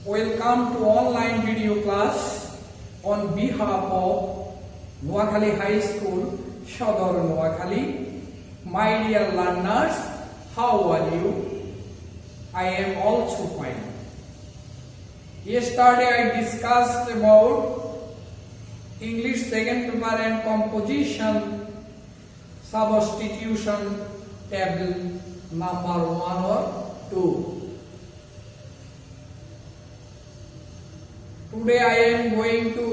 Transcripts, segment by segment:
Welcome to online video class on behalf of Noakhali High School, Sodor Noakhali. My dear learners, how are you? I am also fine. Yesterday I discussed about English second paper and composition substitution table number 1 or 2. Today I am going to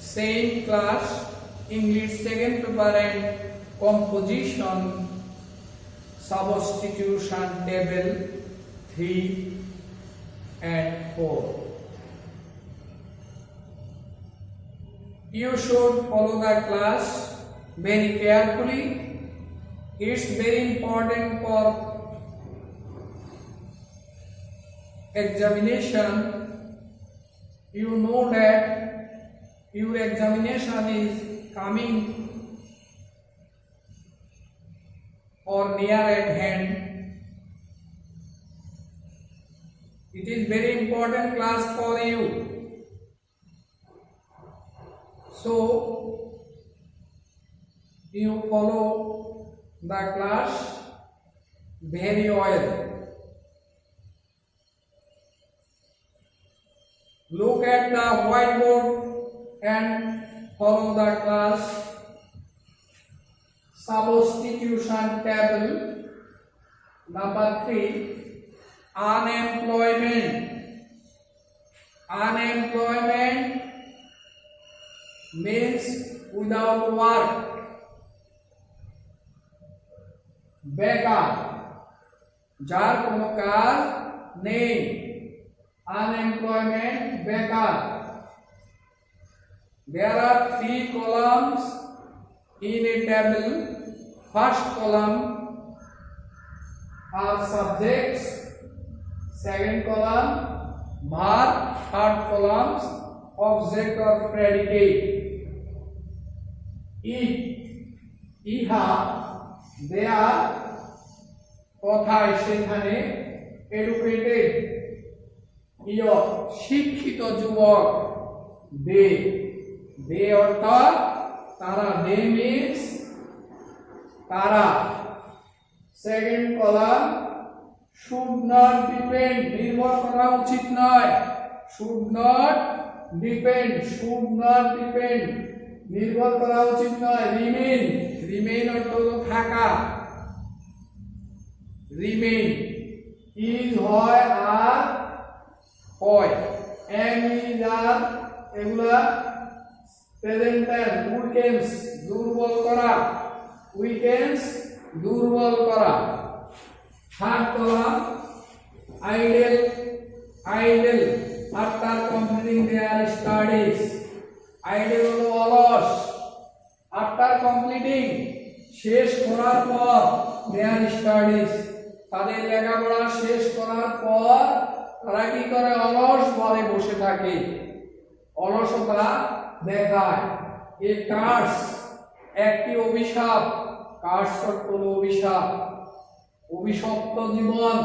same class English second paper and composition substitution table 3 and 4. You should follow the class very carefully. It's very important for examination. You know that your examination is coming or near at hand. It is very important class for you. So you follow the class very well. Look at the whiteboard and follow the class substitution table number 3. Unemployment. Unemployment means without work. বেকার, যার কোনো কাজ নেই, unemployment, বেকার. There are 3 columns in a table. First column are subjects, second column verb, third columns object or predicate. It, ইহা, দেয়া, কথায় সেখানে, educated, ইয়র, শিক্ষিত যুবক, দে অর্থাৎ তারা, দে মিন্স তারা. Second column should not depend, নির্ভর করা উচিত নয়. শুড নট ডিপেন্ড, নির্ভর করা উচিত নয়. রিমেইন অর্থ থাকা, রিমেইন. ইজ হয় আর হয়, ইজ আর এগুলা প্রেজেন্ট টেন্স. উইকেন্ডস দুর্বল করা, দুর্বল করা. Third column idol after completing দেয়ার স্টাডিজ. আইডল হলো অলস. আফটার কমপ্লিটিং শেষ করার পর, দেয়ার স্টাডিজ তাদের লেখাপড়া শেষ করার পর তারা কি করে? অলস ঘরে বসে থাকে, অলসতা দেখায়. এ কার্স একটি অভিশাপ, কার্স অর্থ অভিশাপ, অভিশপ্ত জীবন.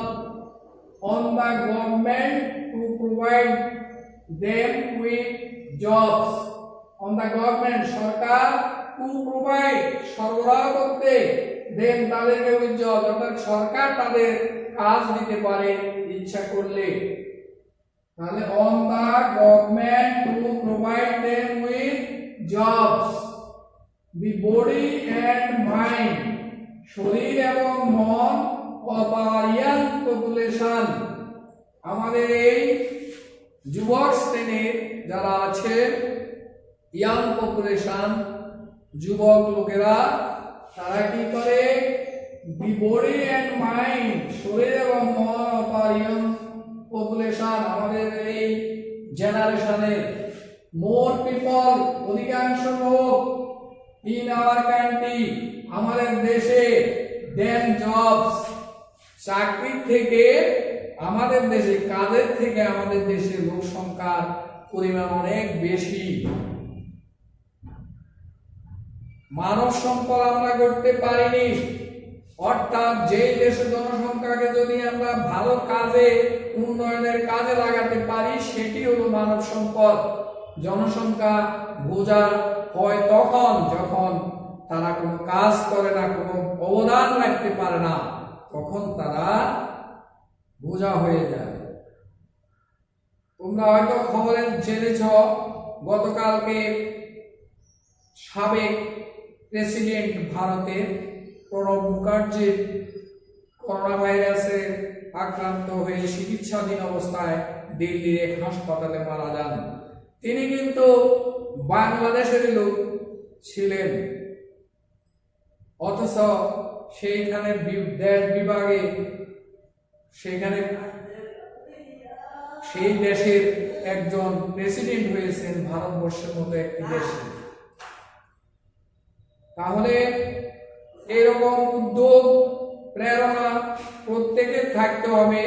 On the government to provide them with jobs. On the government সরকার, টু প্রোভাইড সরবরাহ করতে, দেন তাদেরকে উইথ জব অর্থাৎ সরকার তাদের কাজ দিতে পারে ইচ্ছা করলে. তাহলে on the government to provide them with jobs. The body and mind, শরীর এবং মন, অফ আওয়ার ইয়াং পপুলেশন, আমাদের এই যুবক শ্রেণীর যারা আছে, ইয়াং পপুলেশন, যুবক লোকেরা, তারা কি করে? দি বডি এন্ড মাইন্ড, শরীর এবং মন, অফ আওয়ার ইয়াং পপুলেশন, আমাদের এই জেনারেশনের, মোর পিপল, অধিকাংশ লোক, ইন আওয়ার কান্ট্রি, আমাদের দেশে, দেন জবস, চাকরির থেকে আমাদের দেশে, কাজের থেকে আমাদের দেশে লোক সংখ্যার পরিমাণ অনেক বেশি. মানব সম্পদ আমরা করতে পারিনি, অর্থাৎ যেই দেশের জনসংখ্যাকে যদি আমরা ভালো কাজে উন্নয়নের কাজে লাগাতে পারি সেটি হলো মানব সম্পদ। জনসংখ্যা বোঝা হয় তখন যখন তারা কোনো কাজ করে না, কোনো অবদান রাখতে পারে না, তখন তারা বোঝা হয়ে যায়। তোমরা হয়তো খবরে জেনেছ গতকালকে সাবেক প্রেসিডেন্ট ভারতের প্রণব মুখার্জি করোনা ভাইরাসে আক্রান্ত হয়ে চিকিৎসাধীন অবস্থায় দিল্লির এক হাসপাতালে মারা যান। তিনি কিন্তু বাংলাদেশের লোক ছিলেন, অথচ সেইখানে দেশ বিভাগে সেখানে সেই দেশের একজন প্রেসিডেন্ট হয়েছেন ভারতবর্ষের মতো একটি দেশে। তাহলে এরকম উদ্যোগ প্রেরণা প্রত্যেকের থাকতে হবে,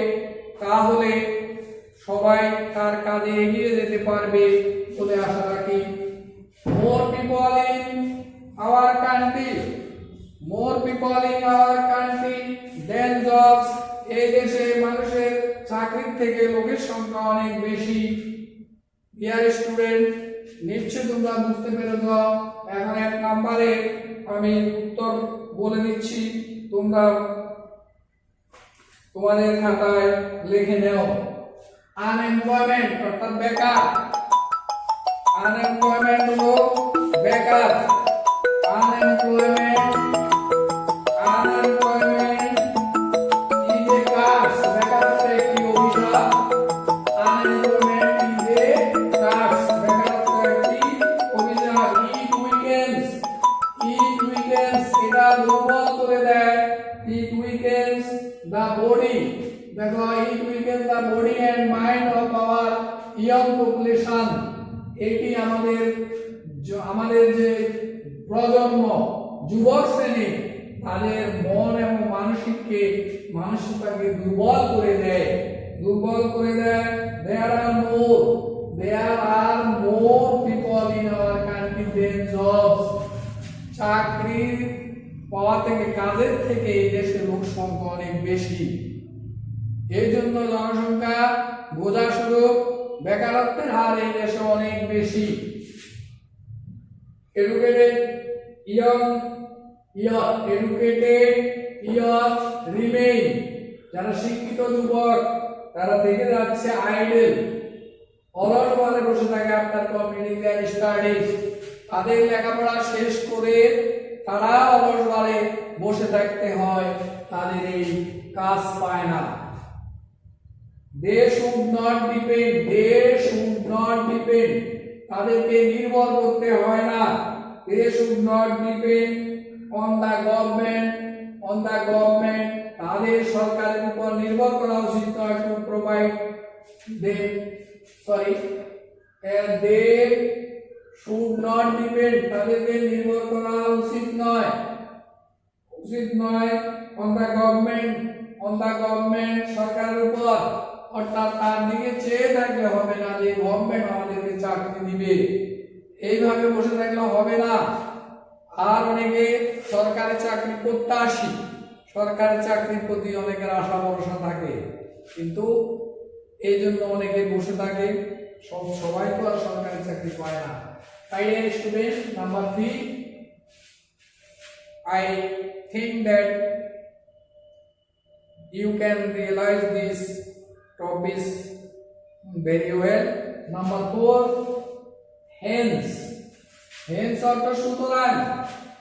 তাহলে সবাই তার কাজে এগিয়ে যেতে পারবে বলে আশা রাখি। More people in our country, more people in our country than jobs. এই দেশে মানুষের চাকরির থেকে লোকের সংখ্যা অনেক বেশি। ডিয়ার স্টুডেন্ট, নিশ্চয় তোমরা বুঝতে পেরেছ। এখন এক নম্বরে আমি উত্তর বলে দিচ্ছি, তোমরা তোমাদের খাতায় লিখে নাও। আনএমপ্লয়মেন্ট অর্থাৎ বেকার। আনএমপ্লয়মেন্ট হলো বেকার। Unemployment is a curse. বেকার হচ্ছে একটি অভিশাপ। Unemployment is a curse. বেকার হচ্ছে একটি অভিশাপ। ইট উইকেন্স এটা দুর্বল করে দেয়। It weakens the body. দেখো, it weakens the body and mind of our young population. এটি আমাদের যে প্রজন্ম যুবক শ্রেণী তাদের মন এবং মানসিকতাকে দুর্বল করে দেয়। There are more people in our country than jobs. চাকরি পাওয়া থেকে, কাজের থেকে এই দেশের লোক সংখ্যা অনেক বেশি। এই জন্য জনসংখ্যা বোঝা স্বরূপ বেকারত্বের হার এই দেশে অনেক বেশি। এডুকেটেড ইয়ার রিমেইন। যারা শিক্ষিত যুবক তারা থেকে যাচ্ছে আইডল, অলস ভাবে বসে থাকে। আফটার কমপ্লিটিং দেয়ার স্টাডিজ, তাদের লেখাপড়া শেষ করে তারা অলস ভাবে বসে থাকতে হয়, তাদের এই কাজ পায় না। They should not depend. তাদেরকে নির্ভর করতে হয় না। They should not depend on the government. তাদের সরকারের উপর নির্ভর করা উচিত নয়। To provide they should not depend. তাদেরকে নির্ভর করা উচিত নয় on the government সরকারের উপর। অর্থাৎ তার দিকে চেয়ে থাকলে হবে না যে গভর্নমেন্ট আমাদেরকে চাকরি দিবে, এইভাবে বসে থাকলে হবে না। আর অনেকে সরকারি চাকরি প্রত্যাশী, সরকারি চাকরির প্রতি অনেকের আশা ভরসা থাকে, কিন্তু এই জন্য অনেকে বসে থাকে। সবাই তো আর সরকারি চাকরি পায় না। তাই student number 3, I think that you can realize this topics very well. Number 4, hence অর্থ সুতরাং।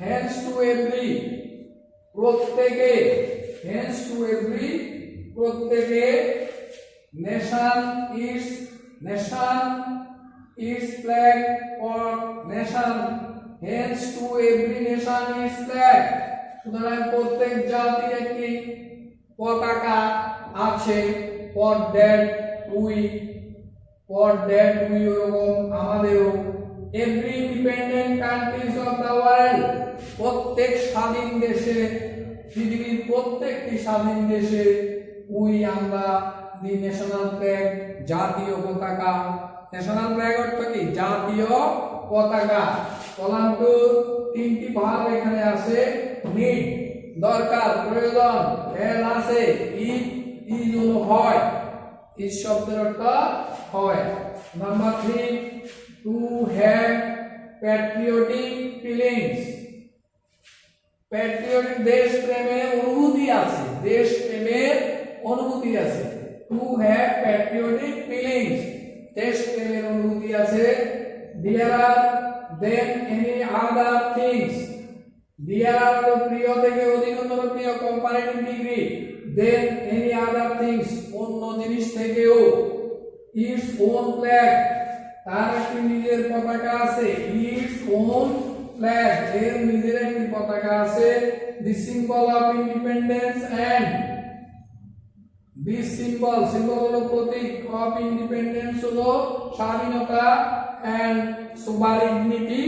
hence to every প্রত্যেকে। hence to every প্রত্যেকে। nation its flag or nation। hence to every nation its flag। সুতরাং প্রত্যেক জাতির একটি পতাকা আছে। for that we ওরকম আমাদেরও। every independent countries of the world প্রত্যেক স্বাধীন দেশে, পৃথিবীর প্রত্যেকটি স্বাধীন দেশে আমরা দি ন্যাশনাল ফ্ল্যাগ জাতীয় পতাকা। ন্যাশনাল ফ্ল্যাগ অর্থ কি? জাতীয় পতাকা। কলাম 2 তিনটি ভাগ এখানে আছে। দরকার প্রয়োজন হ্যাজ আছে ইজ ইজ হলো হয় ইজ শব্দের অর্থ হয় number 3 to have patriotic feelings patriotic দেশ প্রেমের অনুভূতি আছে দেশ প্রেমের অনুভূতি আছে টু হ্যাভ প্যাট্রিয়টিক ফিলিংস দেশ প্রেমের অনুভূতি আছে dearer than any other things dearer হলো প্রিয় থেকে অধিকতর প্রিয় comparative degree than any other things অন্য জিনিস থেকেও its own flag তার একটি নিজের পতাকা আছে its own flag এর নিজের একটি পতাকা আছে the symbol of independence and this symbol হলো প্রতীক of independence হলো স্বাধীনতা and sovereignty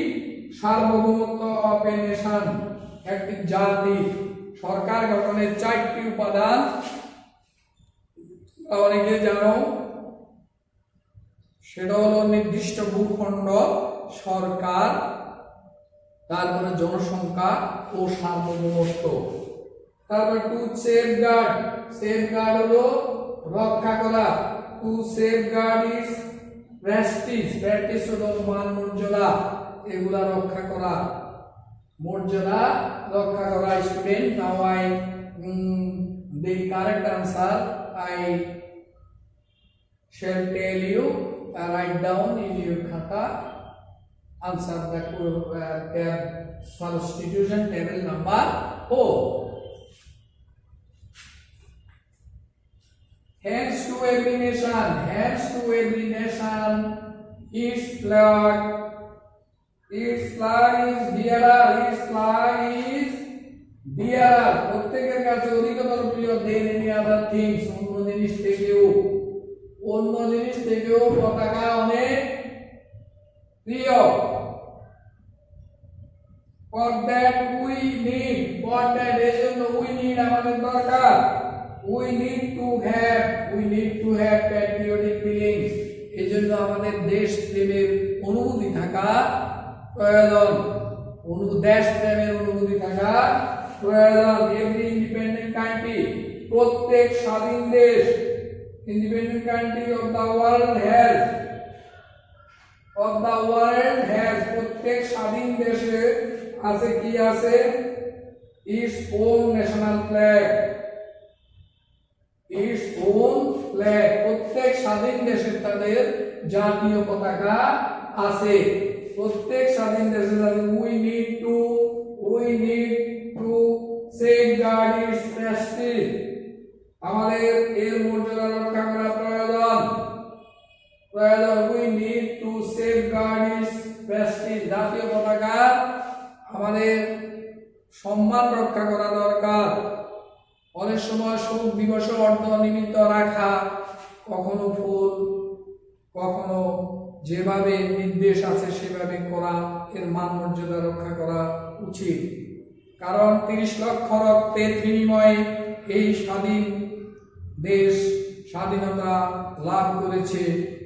সার্বভৌমত্ব of a nation একটি জাতি সরকার গঠনের চারটি উপাদান অনেকে জানো সেটা হলো নির্দিষ্ট ভূখণ্ড সরকার তারপরে জনসংখ্যা ও সার্বভৌমত্ব তারপর টু সেফগার্ড সেফগার্ড হলো রক্ষা করা to safeguard is prestige prestige হলো মান মর্যাদা এগুলা রক্ষা করা মর্যাদা রক্ষা করা student now I the correct answer I shall tell you write down in your khata answer the substitution table number 4 hands to every nation its flag is dearer প্রত্যেকের কাছে অধিকতর প্রিয় than any other things অন্য জিনিস থেকেও পতাকা অনেক প্রিয় for that we need এজন্য we need আমাদের দরকার we need to have patriotic feelings এজন্য আমাদের দেশ প্রেমের অনুভূতি থাকা প্রয়োজন দেশ প্রেমের অনুভূতি থাকা প্রয়োজন every independent country প্রত্যেক স্বাধীন দেশ independent country of the world has প্রত্যেক স্বাধীন দেশে আছে কি আছে its own national flag প্রত্যেক স্বাধীন দেশের তাদের জাতীয় পতাকা আছে প্রত্যেক স্বাধীন দেশের we need to safeguard its prestige আমাদের এর মর্যাদা রক্ষা করা প্রয়োজন we need to safeguard its prestige জাতীয় পতাকা আমাদের সম্মান রক্ষা করা দরকার অনেক সময় শোক দিবসে অর্ধনিমিত্ত রাখা কখনো ফুল কখনো যেভাবে নির্দেশ আছে সেভাবে করা এর মান মর্যাদা রক্ষা করা উচিত কারণ 30 লক্ষ রক্তের বিনিময়ে এই স্বাধীন দেশ স্বাধীনতা লাভ করেছে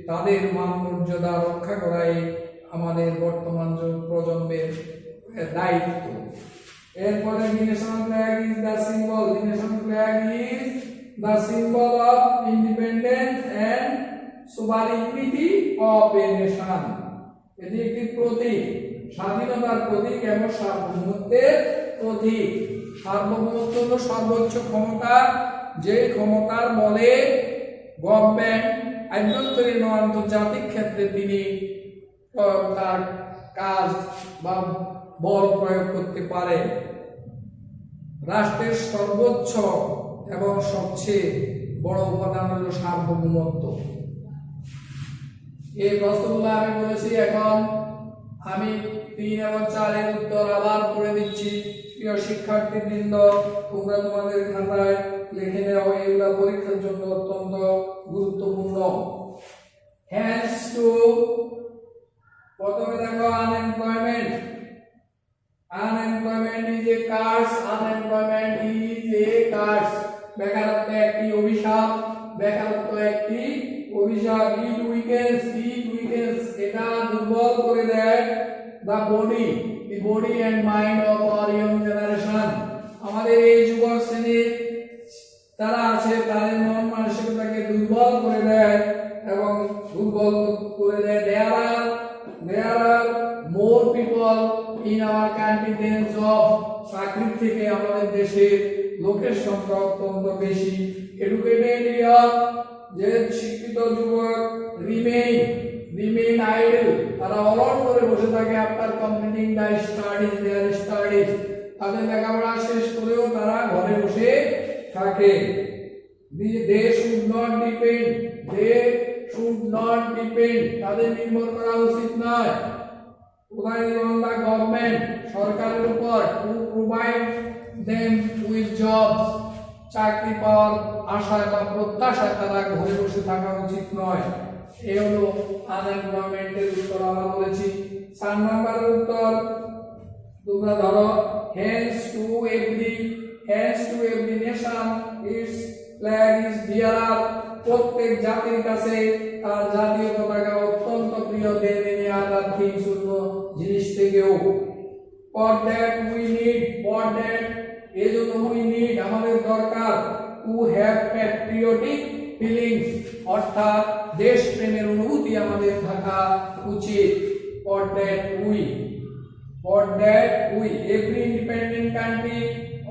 তাদের মান মর্যাদা রক্ষা করাই আমাদের বর্তমান প্রজন্মের দায়িত্ব এরপরে national flag is the symbol national flag is the symbol of independence and sovereignty of a nation এটি একটি প্রতীক স্বাধীনতার প্রতীক এবং সার্বভৌমত্বের প্রতীক সার্বভৌমত্ব হলো সর্বোচ্চ ক্ষমতা যে ক্ষমতার বলে গভর্নমেন্ট আভ্যন্তরীণ ও আন্তর্জাতিক ক্ষেত্রে তিনি তার কাজ বা বল প্রয়োগ করতে পারে রাষ্ট্রের সর্বোচ্চ এবং সবচেয়ে বড় উপাদান হলো সার্বভৌমত্ব এই প্রশ্নগুলো আমি বলেছি এখন আমি 3 এবং 4 এর উত্তর আবার পড়ে দিচ্ছি প্রিয় শিক্ষার্থীবৃন্দ তোমরা তোমাদের খাতায় লিখে নাও এগুলা পরীক্ষার জন্য অত্যন্ত গুরুত্বপূর্ণ হ্যান্ডস টু প্রথমে দেখো unemployment is a curse unemployment is a curse বেকারত্ব একটি অভিশাপ it weakens এটা দুর্বল করে দেয় the body and mind of our young generation আমাদের এই যুবক শ্রেণীর তারা আছে তাদের মন মানসিকতাকে দুর্বল করে দেয় এবং দুর্বল করে দেয়। There are more people in our country than job. চাকরি থেকে আমাদের দেশে লোকের সংখ্যা অত্যন্ত বেশি। Educated youth, যে শিক্ষিত যুবক remain idle, তারা অলস করে বসে থাকে after completing their studies, তাদের লেখাপড়া শেষ করেও তারা ঘরে বসে থাকে। They should not depend, তাদের নির্ভর করা উচিত নয় on the government, সরকারের উপর, to provide them with jobs, চাকরি পাওয়ার আশায় বা প্রত্যাশায় তারা ঘরে বসে থাকা উচিত নয়। এই হলো আনএমপ্লয়মেন্টের উত্তর আমরা বলেছি। 4 নম্বরের উত্তর তোমরা ধরো, hence to every nation its flag is dearer, প্রত্যেক জাতির কাছে তার জাতীয় পতাকা অত্যন্ত প্রিয়, than any other things, অন্য জিনিস থেকেও। for that এজন্য we need, আমাদের দরকার, to have patriotic feelings, অর্থাৎ দেশপ্রেমের অনুভূতি আমাদের থাকা উচিত। for that we every independent country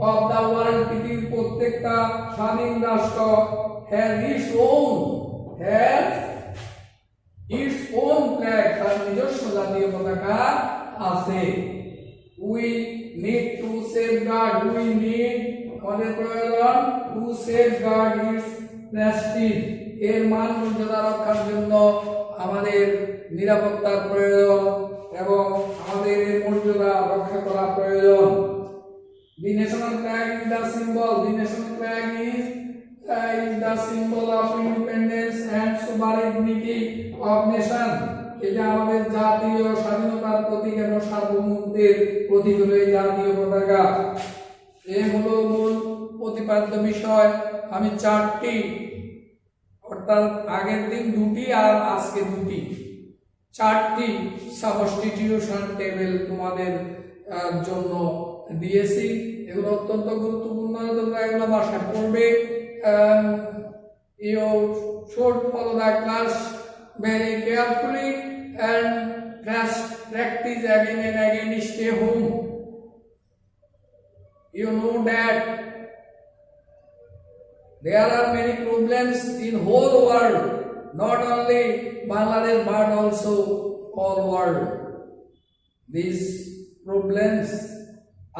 of the world, পৃথিবীর প্রত্যেকটা স্বাধীন রাষ্ট্র has its own flag, তার নিজস্ব জাতীয় পতাকা আছে। we need to safeguard, আমাদের প্রয়োজন to safeguard its prestige, এর মান মর্যাদা রক্ষার জন্য আমাদের নিরাপত্তার প্রয়োজন এবং আমাদের এর মর্যাদা রক্ষা করা প্রয়োজন। The national flag is the symbol of independence and sovereignty of nation, এটা আমাদের জাতীয় স্বাধীনতার প্রতীক এবং সার্বভৌমত্বের প্রতীক হলো এই জাতীয় পতাকা। এই হলো মূল প্রতিপাদ্য বিষয়। আমি 4টি, অর্থাৎ আগের দিন 2টি আর আজকে 2টি, 4টি সাবস্টিটিউশন টেবিল তোমাদের জন্য দিয়েছি। এগুলো অত্যন্ত গুরুত্বপূর্ণ, তোমরা এগুলো বাসায় পড়বে। You should follow the class very carefully and practice again and again. Stay home. You know that there are many problems in whole world, not only Bangladesh but also all world. These problems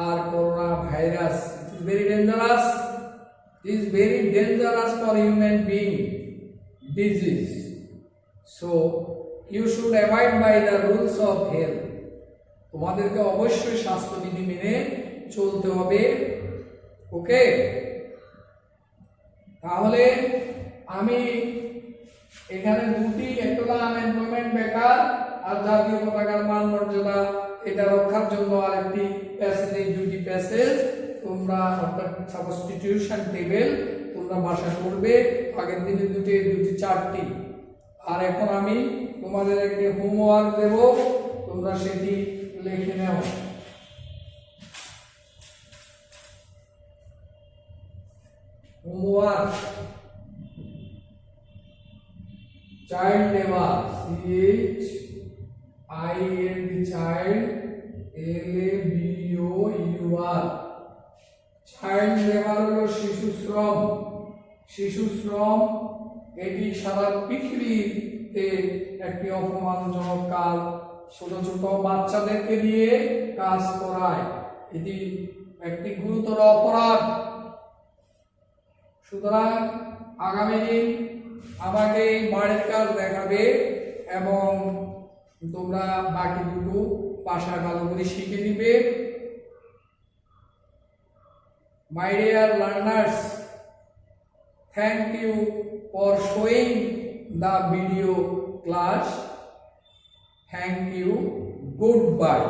are coronavirus. It is very dangerous. It is very dangerous for human being disease. So you should abide by the rules of health. তোমাদেরকে অবশ্যই স্বাস্থ্যবিধি মেনে চলতে হবে। ওকে, তাহলে আমি এখানে 2টি, একটা আনএমপ্লয়মেন্ট, বেকার, আর জাতীয় পতাকার মান মর্যাদা এটা রক্ষার জন্য আরেকটি প্যাসেজ, এই 2টি প্যাসেজ তোমরা, অর্থাৎ সাবস্টিটিউশন টেবিল তোমরা বাসায় করবে। আগের দিনে 2টি, 4টি। আর এখন আমি তোমাদের একটি হোমওয়ার্ক দেব, তোমরা সেটি লিখে নাও। Homework, child labour, CHILD, child, LABOUR, child labour হলো শিশু শ্রম। এটি সারা পৃথিবীতে একটি অপমানজনক কাজ, ছোট ছোট বাচ্চাদেরকে দিয়ে কাজ করায়, এটি একটি গুরুতর অপরাধ। সুতরাং আগামী দিন আমাকে বাড়ির কাজ দেখাবে এবং তোমরা বাকি 2টো বাসায় ভালো করে শিখে নিবে। My dear learners, thank you for showing the video class. Thank you. Goodbye.